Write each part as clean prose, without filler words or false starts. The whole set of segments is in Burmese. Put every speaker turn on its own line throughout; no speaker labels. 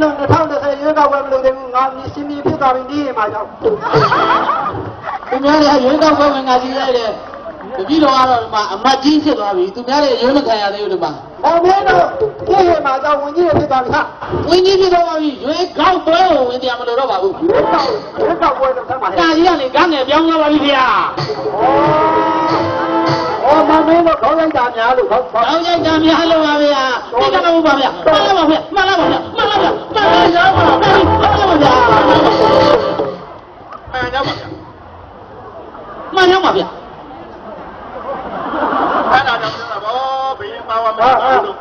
တို့2010ရွေးကောက်ပွဲမလုပ်သေးဘူးငါမြစ်စင်းပြီးဖြစ်သွားပြီဒီမှာကြောက်
သူများလည်းရွေးကောက်ပွဲဝင်ငါကြီးလိုက်တယ်တတိတော်ကတော့ဒီမှာအမတ်ကြီးဖြစ်သွားပြီသူများလည်းရွေးမခံရသေးဘူးဒီမှာ
မောင်မင်းတို့ဒီမှာကြောက်ဝင်ကြီးဖြစ်သွားပြီဟာ
ဝင်ကြီးဖြစ်သွားပြီရွေးကောက်ပွဲကိုဝင်တရားမလို့တော့ပါဘူး
ရွေးကောက်ပွဲတော့ဆက်ပါ
တာကြီးကလေကန်းငယ်ပြောင်းသွားပါပြီခင်ဗျာ
မောင်မင်းတို့ခေါင်းလိုက်တာများလို့ခေါင်း
ရိုက်တာများလို့ပါဗျာသိကြတော့ပါဗျာမှန်လားပါဗျာမှန်လားပါဗျာမှန်လားဗျာမှန်လားရောပါဗျာမှန်လားပါဗျာမှန်ရောပါဗျာမှန်ရောပါဗျာအဲ့ဒါကြောင့်ပြောတာဗောဘယင်းပါဝါမယ်လို့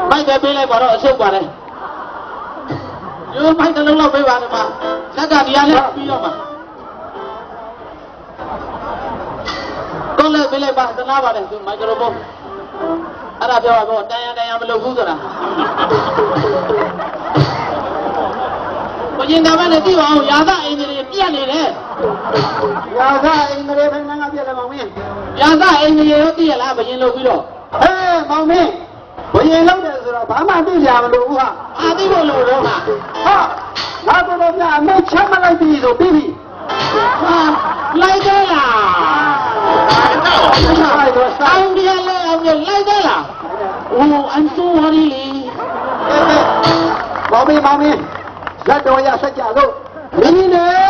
မိုက်တယ်ပေးလိုက်ပါတော့အရှုပ်ပါလေရိုးမိုက်တစ်လုံးလောက်ပေးပါတော့မှာဇက်ကတရားလေးပြီးတော့မှာတော့လည်းပေးလိုက်ပါသနာပါတယ်သူမိုက်ကရိုဖုန်းအဲ့ဒါပြောပါတော့တန်ရမလုပ်ဘူးဆိုတာဘယင်းကလည်းသိပါအောင်ရာသအင်ဂျင်တွေပြက်နေတယ်
ရာသအင်္ဂလိပ်ဘယ်နှငါပြက်လဲမောင်မင်း
ရာသအင်ဂျင်တွေရောသိရလားဘယင်းလုပ်ပြီးတော့
ဟဲ့မောင်မင်းဘယင်းလုပ်တယ်ဆိုတော့ဘာမှသိကြမလို့ဘူးဟာ
အာသိဖို့လို့တော့ဟာ
ငါတို့များအမေချမ်းမလိုက်ပြီဆိုပြီးပြီ
ဟာလိုက်တယ်လားဆောင်းပြလဲအောင်လိုက်တယ်လားအိုးအန်ဆိုဝရီလီ
မောင်မင်းလက်တော်ရဆက်ကြတော့မင်းကြီးနဲ့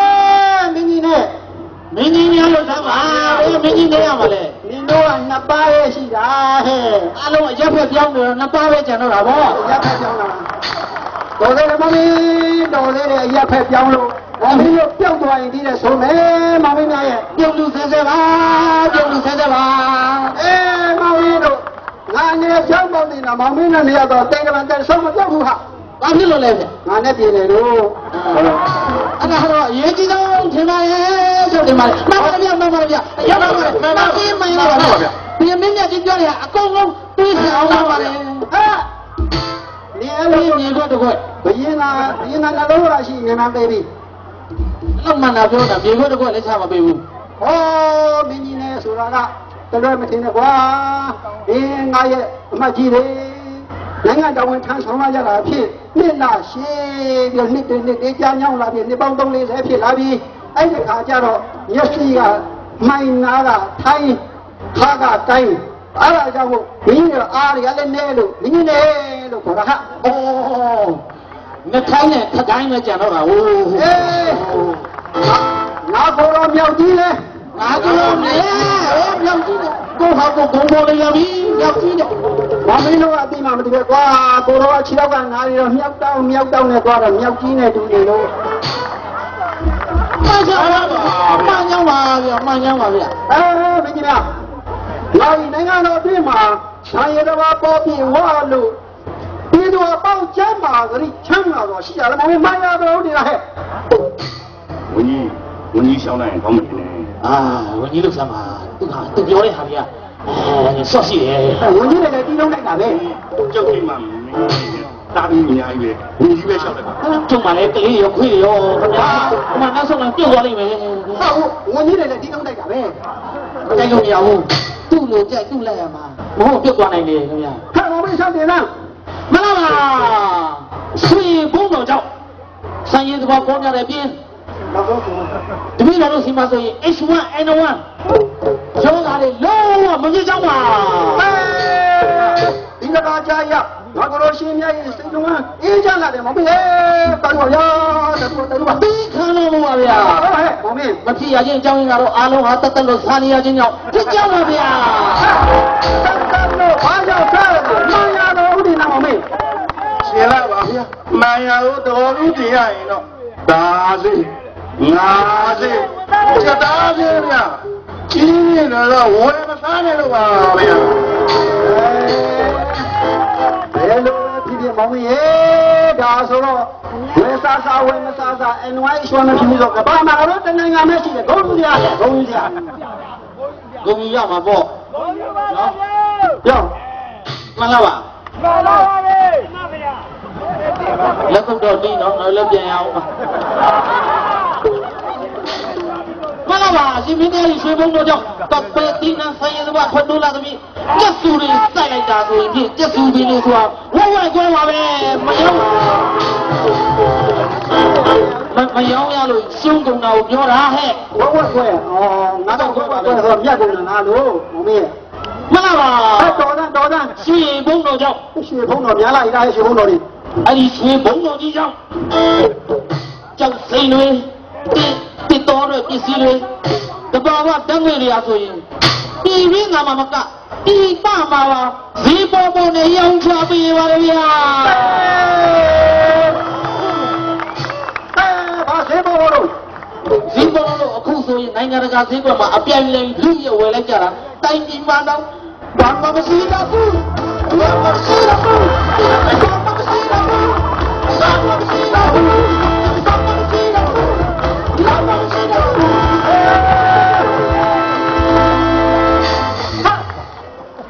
များလို့သားပါမင်းကြီးနေရမှာလေ
နင်တို့ကနှစ်ပါးရဲ့ရှိတာဟဲ့
အားလုံးအရက်ဖက်ပြောင်းနေတော့နှစ်ပါးပဲကျန်တော့တာဗော
ရက်ဖက်ပြောင်းလာတော်တယ်မောင်မင်းတော်တယ်အရက်ဖက်ပြောင်းလို့မောင်မင်းတို့ပြောက်သွားရင်ဒီနဲ့ဆိုမယ်မောင်မင်းများရဲ့
ပြုတ်လူဆဲဆဲပါ
မောင်မင်းတို့ငါငယ်ချောင်းပေါင်းနေတာမောင်မင်းနဲ့နေရတော့တိုင်ကပန်တဲ့ဆုံးမပြောက်ဘူးဟာ
ဘာဖြစ်လို့လဲဗျ
ငါနဲ့ပြင်နေလို့
အဲ့ဒါတော့အရေးကြီးဆုံးထင်ပါရဲ့ဆိုဒီမှာမှန်ပါဗျာရောက်ပါမယ်မှန်ပါပြီမှန်ပါဗျာဒီမင်းမြတ်ကြီးပြောနေတာအကုန်လုံးသိချင်အောင်ပါလေဟာ
နေအလေး
မြေခွက်တစ်ခွက်
ဘယင်းကနှလုံးရရှိနေမှသေးပြီ
လောက်မှန်တာပြောတာမြေခွက်တစ်ခွက်လည်းချမပေးဘူး
ဟောမင်းကြီးနဲ့ဆိုတာကတလွဲမထင်နဲ့ကွာဒီငါရဲ့အမကြီးတွေနိုင်ငံတော်ဝန်ထမ်းဆောင်ရတာဖြစ်နှစ်လရှည်ပြီးနှစ်တည်းကြာညောင်းလာပြီးနှစ်ပေါင်း340ဖြစ်လာပြီးအဲ့ဒီခါကျတော့မျက်စိကမိုင်းနာကထိုင်းခါကတိုင်းအဲ့ဒါကြောင့်မို့မင်းတို့အားရလည်းနဲလို့မင်းနဲ့လို့ခေါ်တာဟာ
အိုးနှစ်ထိုင်းနဲ့ထတိုင်းပဲကြံတော့တာဟိုး
ငါကိုတော့မြောက်ကြီးလဲ
ငါကလည်းမြောက်ကြီးတယ်ကိုဟာကိုဘုံပေါ်လေးရပြီမြောက်ကြီးတယ်
ဘာမင်းတို့အတိမမတူပဲကွာကိုတော့ခြေထောက်ကနားရီတော့မြောက်တောင်းနဲ့သွားတော့မြောက်ကြီးနဲ့တူနေလို့
မှန်ကြောင်းပါဗျာမှန်ကြောင်းပါဗျာ
မင်းကြီးများနိုင်ငံတော်အတွင်းမှာဆံရတော်ပေါ်ပြီးဝါလို့ဒီတော့ပေါက်ချမ်းပါကြိချမ်းလာတော့ရှိရတယ်မင်းမရတော့ဒီလားဟဲ့
ဝန်ကြီးရှောင်းလိုက်ရင်ကောင်းမယ်နဲ့
ဝန်ကြီးလို့ဆမ်းပါသူပြောတဲ့ဟာကြီးဆော့ရှိတယ်
ဝန်ကြီးလည်းတီးလုံးလိုက်တာပဲ
ကျုပ်ကြီးမှတာပြီးအများကြီးပဲဝန်ကြီးပဲရှောက်တယ်
ကျုံမှလည်းကလေးရောခွေးရောခင်ဗျာအမှနောက်ဆုံးတော့ပြုတ်သွားလိမ့်မယ်
ဟုတ်ဝန်ကြီးလည်းတီးလုံးလိုက်တာပဲ
မကြိုက်လို့မရဘူးသူ့လိုကြိုက်သူ့လိုက်ရမှာမဟုတ်ပြုတ်သွားနိုင်တယ်ခင်ဗျာ
ဟဲ့ဘာမင်းရှောက်တယ်လား
မလားဆွေဘုံတော်ကြောင့်ဆိုင်ရင်သဘောပေါင်းကြတဲ့ပြင်းတပည့်တော်တို့စီမဆိုရင် H1N1 ကျောင်းသားတွေလုံးဝမကြည့်ကြပါ
ဒီကဘာကြာရငါကလို့ရှင်မြတ်ရဲ့စိတ်လုံးအေးချမ်းလာတယ်မောင်မေတော်တော်ရတော်ပါ
ပြီးခံလို့ပါဗျာ
ဟဲ့မောင်မေ
မဖြစ်ရခြင်းအကြောင်းရင်းကတော့အားလုံးဟာတတ်လို့စားနေရခြင်းကြောင့်ဖြစ်ကြပါဗျာ
တတ်လို့ဘာကြောင့်စားလဲမာယာတော်ဦးဒီနာမောင်မေ
ရှင်လာပါဗျာမာယာတော်ဦးဒီရရင်တော့ဒါစီငါစီချက်သားစီဗျာကြီးနေတော့ဝယ်မစားနဲ့လို့ပါဗျာ
ဘယ်လိုဖြစ်မောင်မေဒါဆိုတော့ဝယ်စားဝယ်မစား NY ရှောင်းနေပြီဆိုကဘာမှတော့တနိုင်ငံမဲ့ရှိတယ်ဂုံးကြီးရတယ်ဂုံးကြီး
ရမှာပေါ့
နော်ရော
မှန်လားပါ
မှန်ပါပါပဲမှန်ပါဗျာ
လက်ကုတ်တော့တင်းတော့လည်းပြန်ရအောင်မှန်လားပါရှင်မင်းတို့ရွှေဘုံတို့ကြောင့်တပည့်တင်းနဲ့ဆိုင်ရတဲ့ဘတ်ထွက်လို့လာသမီး ကျက်စုတွေစိုက်လိုက်တာဆိုရင်ဖြင့်ကျက်စုပင်တွေဆိုတာဝက်ဝက်ကွဲပါပဲမယောင်းရလို့ရှုံးကုန်တာကိုပြောတာဟဲ့
ဝက်ဝက်ခွဲငါတော့ဝက်ဝက်ခွဲဆိုမြတ်ကုန်တာလို့မမင်း
မလားပါ
တော်တန်း
ရွှေဘုံတော်ကြောင့်
ရွှေဖုံးတော်များလာရရွှေဖုံးတော်ကြီး
အဲ့ဒီရွှေဘုံတော်ကြီးကြောင့်ကြောက်စိန်တွေတစ်တော်တွေပစ္စည်းတွေတဘာဝတန်းငွေတွေအားဆိုရင်ပြည်ရင်းငါမကဒီပမှာပါဈေးပေါ်ပေါ်နဲ့ရောင်းချပေးပါလေဗျာ
ဘာစေဘောလို့
ဈေးပေါ်တော့အခုဆိုရင်နိုင်ငံတကာဈေးကွက်မှာအပြိုင်လဲလူရဝယ်လိုက်ကြတာတိုင်းပြည်မှာတော့ဘာမှမရှိတော့ဘူးဘာမှမရှိတော့ဘူးဘာမှမရှိတော့ဘူးဘာမှမရှိတော့ဘူးဘာမှမရှိတော့ဘူးဘာမှမရှိတော့ဘူး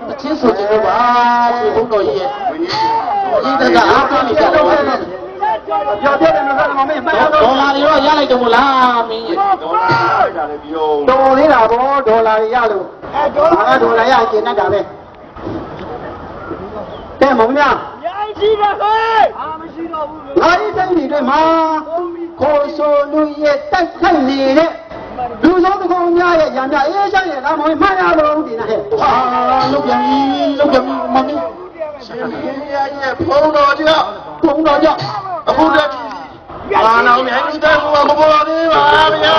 အချင်းဆိုကြပါဒီဘုံတော်ကြီးရဲ့ဒီတကအားပေးနေကြတယ်
ပြောပြတယ်နော်မမင်းမှန်တော့
ဒေါ်လာတွေတော့ရလိုက်တယ်မို့လားမင်းကြီး
ဒေါ်လာလိုက်တာလေပြော
တော်သေးတာဗောဒေါ်လာရလို့ငါဒေါ်လာရကျင်တတ်တာပဲတဲ့မမများ
ရှိပါခေမရှိတော့ဘူး
ငါဒီတိုင်းတွေမှာကိုဆိုလူရဲ့တိုက်ခိုက်နေတဲ့လူဆုံးတစ်ခုများရဲ့ရံပြအေးချမ်းရဲ့လားမမမှန်ရလို့ဒီနာဟဲ့
ဟာလုတ်ပြန်ပြီလုတ်ပြန်ပြီမမင်း
ရှင်ရရဲ့ဖုန်းတော်ကြောင့်
ဘုံတော်ကြောင့်
အခုတည်းဘာနာမြိုင်တဲ့ဘုရားမပေါ်သေးပါဗျာ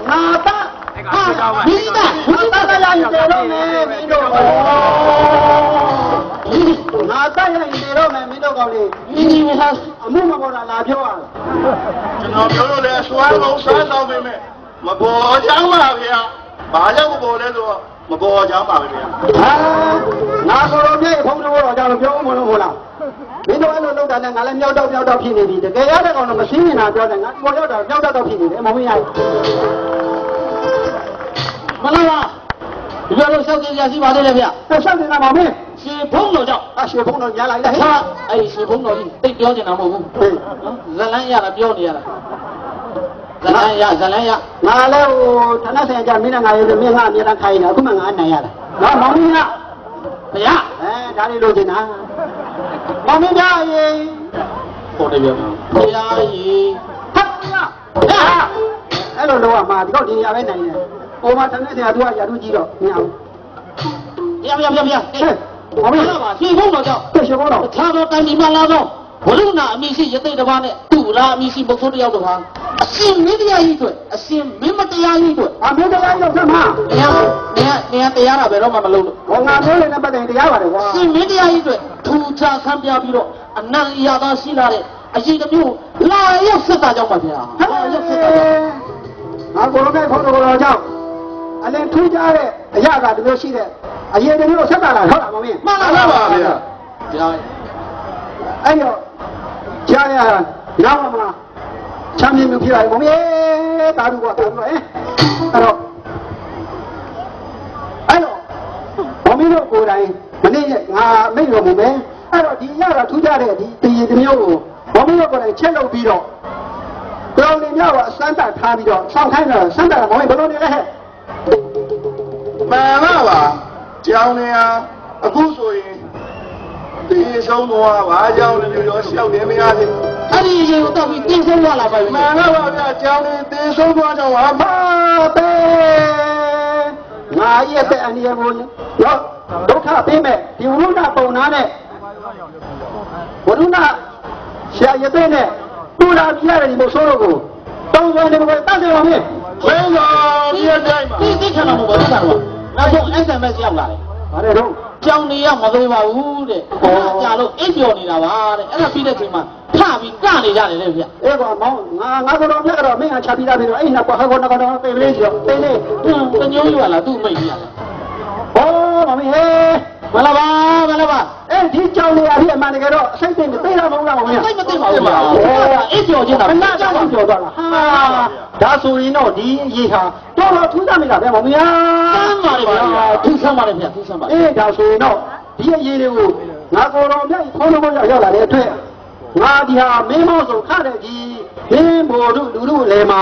ငါတာမိတာငါတာရရင်တယ်လို့မယ်မင်းတို့ငါတာရရင်တယ်လို့မယ်မင်းတို့ကောင်းလေး
မင်းကြီးဟာ
အမှုမပေါ်တာလာပြောရ
ကျွန်တော်ပြောလို့လဲစွမ်းလုံးစားတော့ပြင်မဲ့မပေါ်ချမ်းပါဗျာဘာကြောင့်မပေါ်လဲဆိုတော့မပေါ်ချမ်းပါဗျာ
ဟာငါဆိုတော့မြေဖုံးတော့ကြောင့်ပြောမလို့ဟုတ်လားမင်းတို့အဲ့လိုလုပ်တာနဲ့ငါလည်းမြောက်တော့ဖြစ်နေပြီတကယ်ရတဲ့ကောင်တော့မစင်းနေတာပြောတယ်ငါပေါ်ရောက်တာမြောက်တော့ဖြစ်နေတယ်မမင်းရ
မလားပါဒီလိုလျှောက်ကြည့်ရရှိပါသေးတယ်ဗျ
ဆက်ဆက်နေတာမမင်း
ရှင်ဘုံတော်ကြောင့်
အရွှေဖုံးတော့ညာလိုက်လားဟဲ့
ဟာအဲ့ဒီရှင်ဘုံတော်ကြီးတိတ်ပြောနေတာမဟုတ်ဘူးနော်ဇလန်းရတာပြောနေရတာဇလန်းရ
ငါလည်းဟိုဌာနဆိုင်ကြမင်းနဲ့ငါရဲ့မင်းကအမြဲတမ်းခိုင်းနေတာအခုမှငါနိုင်ရတာနော်မမင်းက
ဗျာ
ဒါလေးလို့ချင်တာမမင်းများရေ
ပေါ်တယ်ဗျာဗျာကြီး
ဟာအဲ့လိုတော့မှာဒီတော့ဒီနေရာပဲနိုင်တယ်ဟိုမှာဌာနဆိုင်ကသူကရာထူးကြီးတော့မင်းအောင်
ဗျာဗျာဗျာဗျာ
ဟဲ့မမင်း
ပါရှင်ဘုံတော်ကြောင့်
တက်ရှိဘောတော့
အခြားသောတိုင်းပြည်မှာလာသောဘုရုဏအမိရှိရသိတဲ့ဘာနဲ့သူ့ရာအမိရှိပုဂ္ဂိုလ်တယောက်တော့ဟာအရှင်မင်းတရားကြီးအတွက်အရှင်မင်းမတရားကြီးအတွက်
အမင်းတရားရောက်ဆက်မှာ
နေရတရားတာဘယ်တော့မှမလုပ်လို့
ဟောငါပြောနေတဲ့ပတ်တိုင်တရားပါတယ်ကွာ
အရှင်မင်းတရားကြီးအတွက်ထူခြားဆန်းပြပြီးတော့အနန္တရာသာရှိလာတဲ့အရေးတစ်မျိုးလာရောက်ဆက်တာကြောင့်ပါဗျာလာရောက်ဆက်တာကြောင့်
ငါကိုယ်နဲ့ခေါင်းတော်ကြောင့်အလင်းထူးကြတဲ့အရာကတမျိုးရှိတဲ့အရေးတမျိုးဆက်တာလားဟုတ်လားမမင်း
မှန်ပါပါဗျာဗျာ
အဲ့တော့ကြားရနောက်မှာချမ်းမြေမှုဖြစ်လာမမင်းတာတူကွာတာတူအဲ့တော့မမင်းတို့ကိုယ်တိုင်မနေ့ကငါမိတ်တော်မူမယ်အဲ့တော့ဒီရတာထူးကြတဲ့ဒီတည်တမျိုးကိုမမင်းတို့ကိုယ်တိုင်ချက်လုပ်ပြီးတော့ကြောင်နေမြောက်ကအစမ်းတထားပြီးတော့ဆောင်းခိုင်းတာစမ်းတာမမင်းဘယ်လိုနေလဲဟဲ့
မှန်ပါကြောင်းနေရအခုဆိုရင်ဒီဆုံးတော့ဘာကြောင့်လဲပြောရှောက်နေမရသေး
အဲ့ဒီရေကိုတော့ပြီးတင်းဆုံးရလာပါပြီ
မှန်ပါဗျာကြောင်းနေသေဆုံးသွားကြောင်းဟာမ
ပဲငါရဲ့တဲ့အနည်းကိုတော့ဒုက္ခပေးမဲ့ဒီဝိရုဏပုံနာနဲ့ဝိရုဏဆရာရတဲ့နဲ့တူလာပြရတယ်ဒီမို့ဆိုးတော့ကိုတောင်းဝင်တယ်ကိုတတ်တယ်ပါမင်း
ဝင်းတော်ပြည့်တိုင်းမှာ
သိချင်တာမဟုတ်ဘူးသာတော့နောက်ဆုံး SMS ရောက်လာတယ်
ဗါတယ်တော့
ကြောင်နေရမသေးပါဘူးတဲ့ကြာလို့အိပ်ပျော်နေတာပါတဲ့အဲ့ဒါပြီးတဲ့အချိန်မှာထပြီးကနေကြတယ်လေဗျ
အဲ့ကွာမောင်ငါကတော့မြတ်ကတော့မင်းကချပြီးသားပြီတော့အဲ့နောက်ကွာဟောကတော့ပြေးလေးကျော်တင်းလေး
တညိုးရွာလာသူ့မိတ်ကြီးရတယ်
ဟောမမင်းဟဲ့
မလာပါ
အဲ့ဒီကြောင်နေရပြီအမှန်တကယ်တော့အစိတ်သိနေသိတာမဟုတ်လားမင်း
သိမသိပါဘူးဗျာအိပ်ပျော်ခြင်းတာ
ခဏကြောင်ပြောသွားလားဟာဒါဆိုရင်တော့ဒီရေဟာတော်ထူးသားမိတာဗျမမင်း
ဆမ်းပါလေဗျာသူဆမ်းပါလေဗျာသူဆမ်းပါ
အေးဒါဆိုရင်တော့ဒီအရေးတွေကိုငါကိုယ်တော်မြတ်ခေါင်းတော်ရောက်လာတဲ့အတွက်ငါဒီဟာမင်းမောဆိုခတဲ့ကြီးမင်းဘောတို့လူတို့လည်းမှာ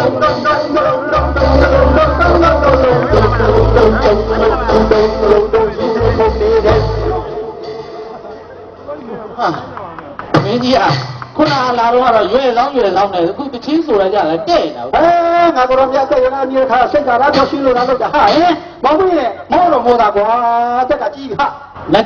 မင်းကြီးอ่ะခုနလာတော့ကတော့ရွယ်လောင်းနေအခုတချင်းဆိုရကြတယ်တဲ့နေတာ
ငါကတော့မြတ်တဲ့ရနာမြေခါစိတ်ကရာတော့ရှိလို့လာလို့တာဟာဟဲ့မောင်မင်းမောတော့မောတာကွာတက်ကကြီးဟာ
လက်